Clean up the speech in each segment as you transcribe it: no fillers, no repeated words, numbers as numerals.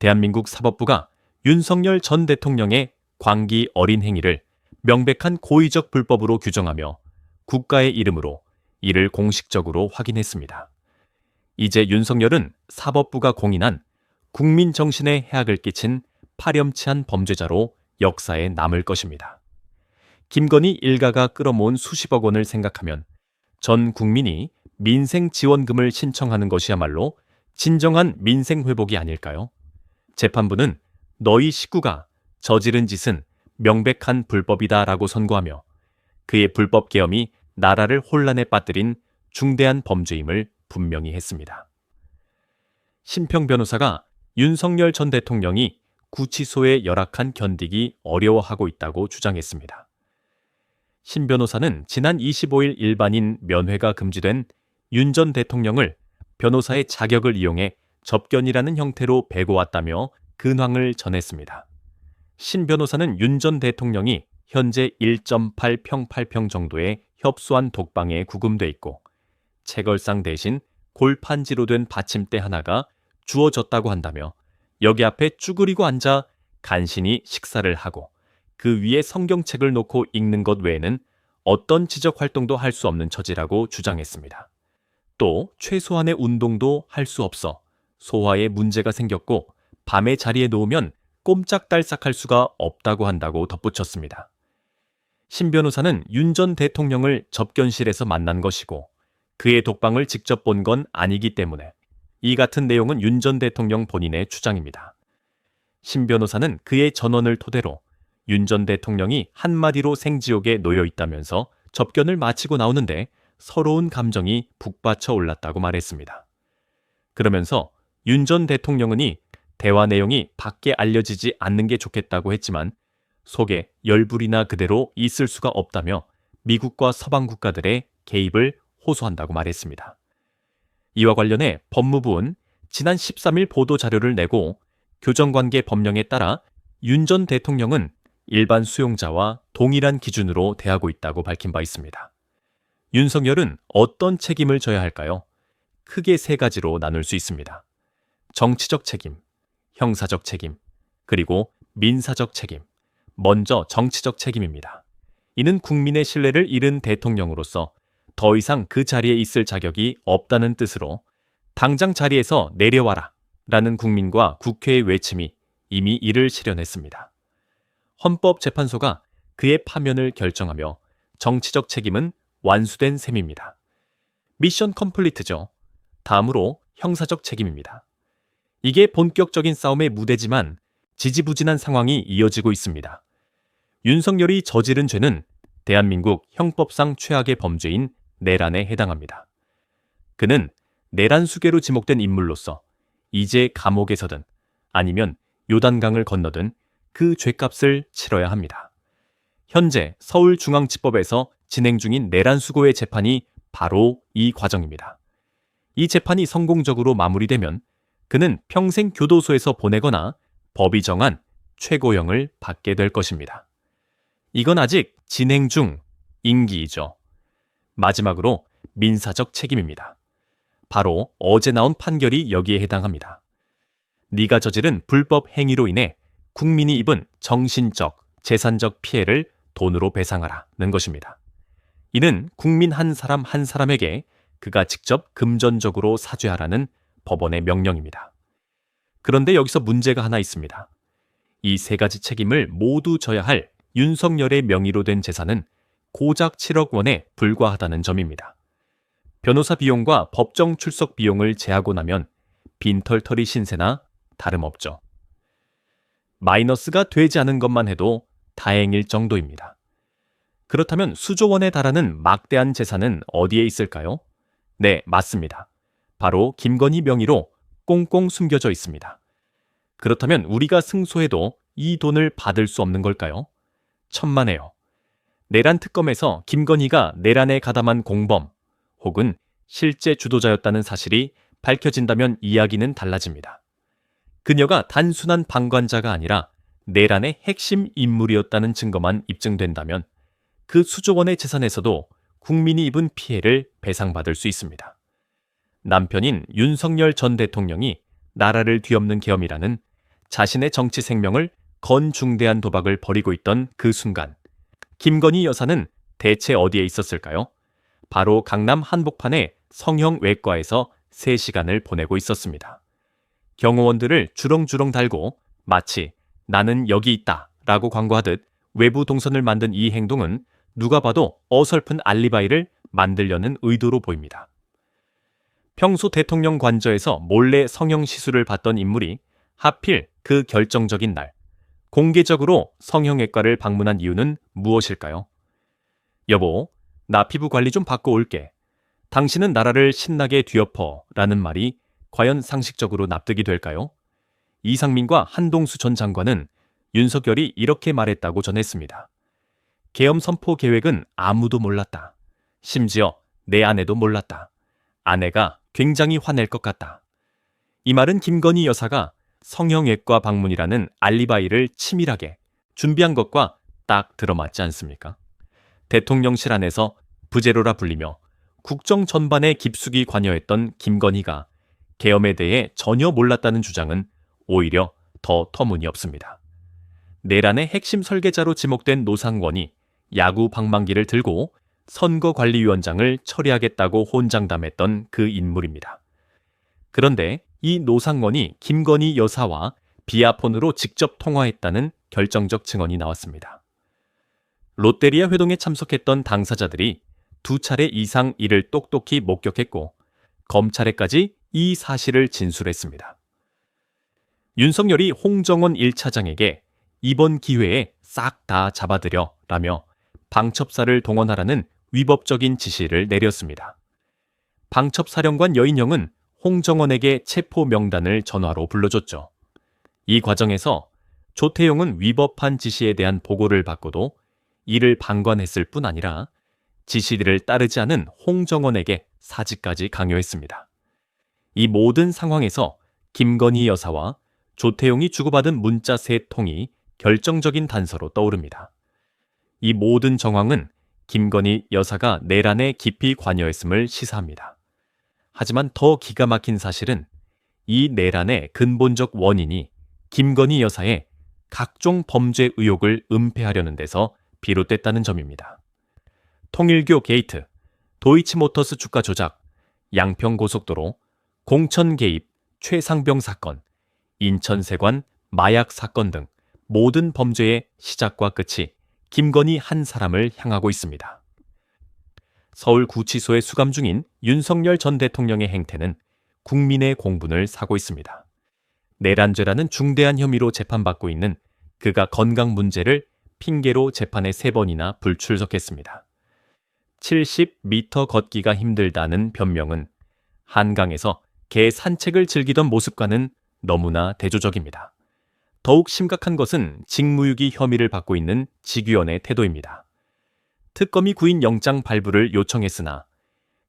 대한민국 사법부가 윤석열 전 대통령의 광기 어린 행위를 명백한 고의적 불법으로 규정하며 국가의 이름으로 이를 공식적으로 확인했습니다. 이제 윤석열은 사법부가 공인한 국민 정신에 해악을 끼친 파렴치한 범죄자로 역사에 남을 것입니다. 김건희 일가가 끌어모은 수십억 원을 생각하면 전 국민이 민생지원금을 신청하는 것이야말로 진정한 민생회복이 아닐까요? 재판부는 너희 식구가 저지른 짓은 명백한 불법이다라고 선고하며 그의 불법 계엄이 나라를 혼란에 빠뜨린 중대한 범죄임을 분명히 했습니다. 심평 변호사가 윤석열 전 대통령이 구치소의 열악한 견디기 어려워하고 있다고 주장했습니다. 신 변호사는 지난 25일 일반인 면회가 금지된 윤 전 대통령을 변호사의 자격을 이용해 접견이라는 형태로 배고왔다며 근황을 전했습니다. 신 변호사는 윤 전 대통령이 현재 1.8평 8평 정도의 협소한 독방에 구금돼 있고 채걸상 대신 골판지로 된 받침대 하나가 주어졌다고 한다며 여기 앞에 쭈그리고 앉아 간신히 식사를 하고 그 위에 성경책을 놓고 읽는 것 외에는 어떤 지적 활동도 할 수 없는 처지라고 주장했습니다. 또 최소한의 운동도 할 수 없어 소화에 문제가 생겼고 밤에 자리에 놓으면 꼼짝달싹할 수가 없다고 한다고 덧붙였습니다. 신 변호사는 윤 전 대통령을 접견실에서 만난 것이고 그의 독방을 직접 본 건 아니기 때문에 이 같은 내용은 윤 전 대통령 본인의 주장입니다. 신 변호사는 그의 전원을 토대로 윤 전 대통령이 한마디로 생지옥에 놓여 있다면서 접견을 마치고 나오는데 서러운 감정이 북받쳐 올랐다고 말했습니다. 그러면서 윤 전 대통령은 대화 내용이 밖에 알려지지 않는 게 좋겠다고 했지만 속에 열불이나 그대로 있을 수가 없다며 미국과 서방 국가들의 개입을 호소한다고 말했습니다. 이와 관련해 법무부는 지난 13일 보도자료를 내고 교정관계 법령에 따라 윤 전 대통령은 일반 수용자와 동일한 기준으로 대하고 있다고 밝힌 바 있습니다. 윤석열은 어떤 책임을 져야 할까요? 크게 세 가지로 나눌 수 있습니다. 정치적 책임, 형사적 책임, 그리고 민사적 책임. 먼저 정치적 책임입니다. 이는 국민의 신뢰를 잃은 대통령으로서 더 이상 그 자리에 있을 자격이 없다는 뜻으로 당장 자리에서 내려와라 라는 국민과 국회의 외침이 이미 이를 실현했습니다. 헌법재판소가 그의 파면을 결정하며 정치적 책임은 완수된 셈입니다. 미션 컴플리트죠. 다음으로 형사적 책임입니다. 이게 본격적인 싸움의 무대지만 지지부진한 상황이 이어지고 있습니다. 윤석열이 저지른 죄는 대한민국 형법상 최악의 범죄인 내란에 해당합니다. 그는 내란 수괴로 지목된 인물로서 이제 감옥에서든 아니면 요단강을 건너든 그 죗값을 치러야 합니다. 현재 서울중앙지법에서 진행 중인 내란 수고의 재판이 바로 이 과정입니다. 이 재판이 성공적으로 마무리되면 그는 평생 교도소에서 보내거나 법이 정한 최고형을 받게 될 것입니다. 이건 아직 진행 중 임기이죠. 마지막으로 민사적 책임입니다. 바로 어제 나온 판결이 여기에 해당합니다. 네가 저지른 불법 행위로 인해 국민이 입은 정신적, 재산적 피해를 돈으로 배상하라는 것입니다. 이는 국민 한 사람 한 사람에게 그가 직접 금전적으로 사죄하라는 법원의 명령입니다. 그런데 여기서 문제가 하나 있습니다. 이 세 가지 책임을 모두 져야 할 윤석열의 명의로 된 재산은 고작 7억 원에 불과하다는 점입니다. 변호사 비용과 법정 출석 비용을 제하고 나면 빈털터리 신세나 다름없죠. 마이너스가 되지 않은 것만 해도 다행일 정도입니다. 그렇다면 수조 원에 달하는 막대한 재산은 어디에 있을까요? 네, 맞습니다. 바로 김건희 명의로 꽁꽁 숨겨져 있습니다. 그렇다면 우리가 승소해도 이 돈을 받을 수 없는 걸까요? 천만에요. 내란 특검에서 김건희가 내란에 가담한 공범 혹은 실제 주도자였다는 사실이 밝혀진다면 이야기는 달라집니다. 그녀가 단순한 방관자가 아니라 내란의 핵심 인물이었다는 증거만 입증된다면 그 수조 원의 재산에서도 국민이 입은 피해를 배상받을 수 있습니다. 남편인 윤석열 전 대통령이 나라를 뒤엎는 계엄이라는 자신의 정치 생명을 건 중대한 도박을 벌이고 있던 그 순간, 김건희 여사는 대체 어디에 있었을까요? 바로 강남 한복판의 성형외과에서 3시간을 보내고 있었습니다. 경호원들을 주렁주렁 달고 마치 나는 여기 있다 라고 광고하듯 외부 동선을 만든 이 행동은 누가 봐도 어설픈 알리바이를 만들려는 의도로 보입니다. 평소 대통령 관저에서 몰래 성형시술을 받던 인물이 하필 그 결정적인 날, 공개적으로 성형외과를 방문한 이유는 무엇일까요? 여보, 나 피부 관리 좀 받고 올게. 당신은 나라를 신나게 뒤엎어 라는 말이 과연 상식적으로 납득이 될까요? 이상민과 한동수 전 장관은 윤석열이 이렇게 말했다고 전했습니다. 계엄 선포 계획은 아무도 몰랐다. 심지어 내 아내도 몰랐다. 아내가 굉장히 화낼 것 같다. 이 말은 김건희 여사가 성형외과 방문이라는 알리바이를 치밀하게 준비한 것과 딱 들어맞지 않습니까? 대통령실 안에서 부제로라 불리며 국정 전반에 깊숙이 관여했던 김건희가 계엄에 대해 전혀 몰랐다는 주장은 오히려 더 터무니없습니다. 내란의 핵심 설계자로 지목된 노상원이 야구 방망이를 들고 선거관리위원장을 처리하겠다고 혼장담했던 그 인물입니다. 그런데 이 노상원이 김건희 여사와 비아폰으로 직접 통화했다는 결정적 증언이 나왔습니다. 롯데리아 회동에 참석했던 당사자들이 2차례 이상 이를 똑똑히 목격했고 검찰에까지 이 사실을 진술했습니다. 윤석열이 홍정원 1차장에게 이번 기회에 싹 다 잡아들여 라며 방첩사를 동원하라는 위법적인 지시를 내렸습니다. 방첩사령관 여인영은 홍정원에게 체포 명단을 전화로 불러줬죠. 이 과정에서 조태용은 위법한 지시에 대한 보고를 받고도 이를 방관했을 뿐 아니라 지시를 따르지 않은 홍정원에게 사직까지 강요했습니다. 이 모든 상황에서 김건희 여사와 조태용이 주고받은 문자 3통이 결정적인 단서로 떠오릅니다. 이 모든 정황은 김건희 여사가 내란에 깊이 관여했음을 시사합니다. 하지만 더 기가 막힌 사실은 이 내란의 근본적 원인이 김건희 여사의 각종 범죄 의혹을 은폐하려는 데서 비롯됐다는 점입니다. 통일교 게이트, 도이치모터스 주가 조작, 양평고속도로, 공천 개입, 최상병 사건, 인천세관 마약 사건 등 모든 범죄의 시작과 끝이 김건희 한 사람을 향하고 있습니다. 서울구치소에 수감 중인 윤석열 전 대통령의 행태는 국민의 공분을 사고 있습니다. 내란죄라는 중대한 혐의로 재판받고 있는 그가 건강 문제를 핑계로 재판에 3번이나 불출석했습니다. 70m 걷기가 힘들다는 변명은 한강에서 개 산책을 즐기던 모습과는 너무나 대조적입니다. 더욱 심각한 것은 직무유기 혐의를 받고 있는 직위원의 태도입니다. 특검이 구인 영장 발부를 요청했으나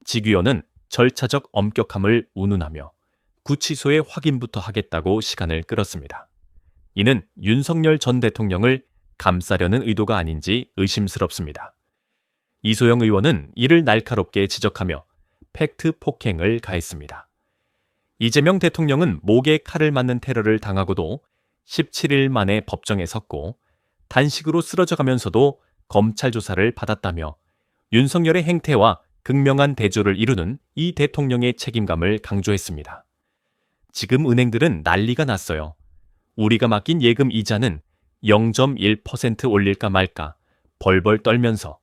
직위원은 절차적 엄격함을 운운하며 구치소의 확인부터 하겠다고 시간을 끌었습니다. 이는 윤석열 전 대통령을 감싸려는 의도가 아닌지 의심스럽습니다. 이소영 의원은 이를 날카롭게 지적하며 팩트 폭행을 가했습니다. 이재명 대통령은 목에 칼을 맞는 테러를 당하고도 17일 만에 법정에 섰고 단식으로 쓰러져가면서도 검찰 조사를 받았다며 윤석열의 행태와 극명한 대조를 이루는 이 대통령의 책임감을 강조했습니다. 지금 은행들은 난리가 났어요. 우리가 맡긴 예금 이자는 0.1% 올릴까 말까 벌벌 떨면서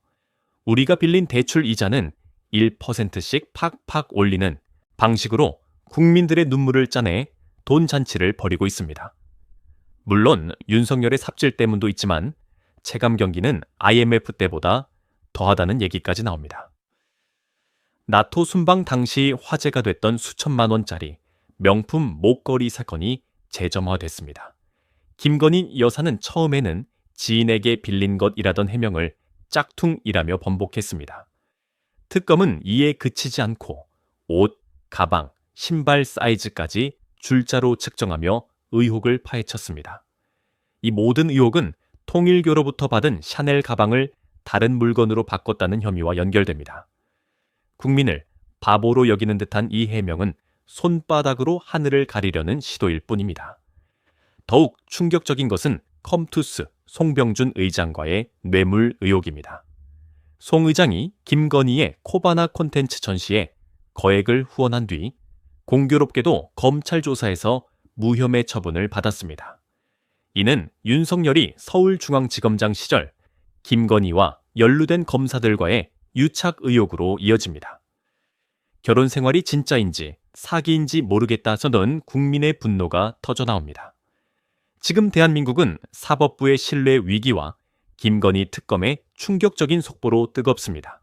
우리가 빌린 대출 이자는 1%씩 팍팍 올리는 방식으로 국민들의 눈물을 짜내 돈 잔치를 벌이고 있습니다. 물론 윤석열의 삽질 때문도 있지만 체감 경기는 IMF 때보다 더하다는 얘기까지 나옵니다. 나토 순방 당시 화제가 됐던 수천만 원짜리 명품 목걸이 사건이 재점화됐습니다. 김건희 여사는 처음에는 지인에게 빌린 것이라던 해명을 짝퉁이라며 번복했습니다. 특검은 이에 그치지 않고 옷, 가방, 신발 사이즈까지 줄자로 측정하며 의혹을 파헤쳤습니다. 이 모든 의혹은 통일교로부터 받은 샤넬 가방을 다른 물건으로 바꿨다는 혐의와 연결됩니다. 국민을 바보로 여기는 듯한 이 해명은 손바닥으로 하늘을 가리려는 시도일 뿐입니다. 더욱 충격적인 것은 컴투스 송병준 의장과의 뇌물 의혹입니다. 송 의장이 김건희의 코바나 콘텐츠 전시에 거액을 후원한 뒤 공교롭게도 검찰 조사에서 무혐의 처분을 받았습니다. 이는 윤석열이 서울중앙지검장 시절 김건희와 연루된 검사들과의 유착 의혹으로 이어집니다. 결혼 생활이 진짜인지 사기인지 모르겠다서는 국민의 분노가 터져나옵니다. 지금 대한민국은 사법부의 신뢰 위기와 김건희 특검의 충격적인 속보로 뜨겁습니다.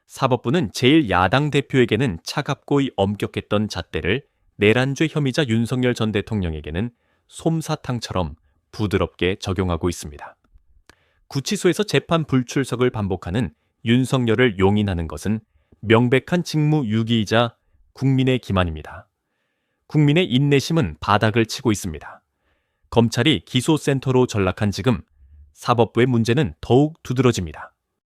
사법부는 제1야당 대표에게는 차갑고 엄격했던 잣대를 내란죄 혐의자 윤석열 전 대통령에게는 솜사탕처럼 부드럽게 적용하고 있습니다. 구치소에서 재판 불출석을 반복하는 윤석열을 용인하는 것은 명백한 직무유기이자 국민의 기만입니다. 국민의 인내심은 바닥을 치고 있습니다. 검찰이 기소센터로 전락한 지금 사법부의 문제는 더욱 두드러집니다.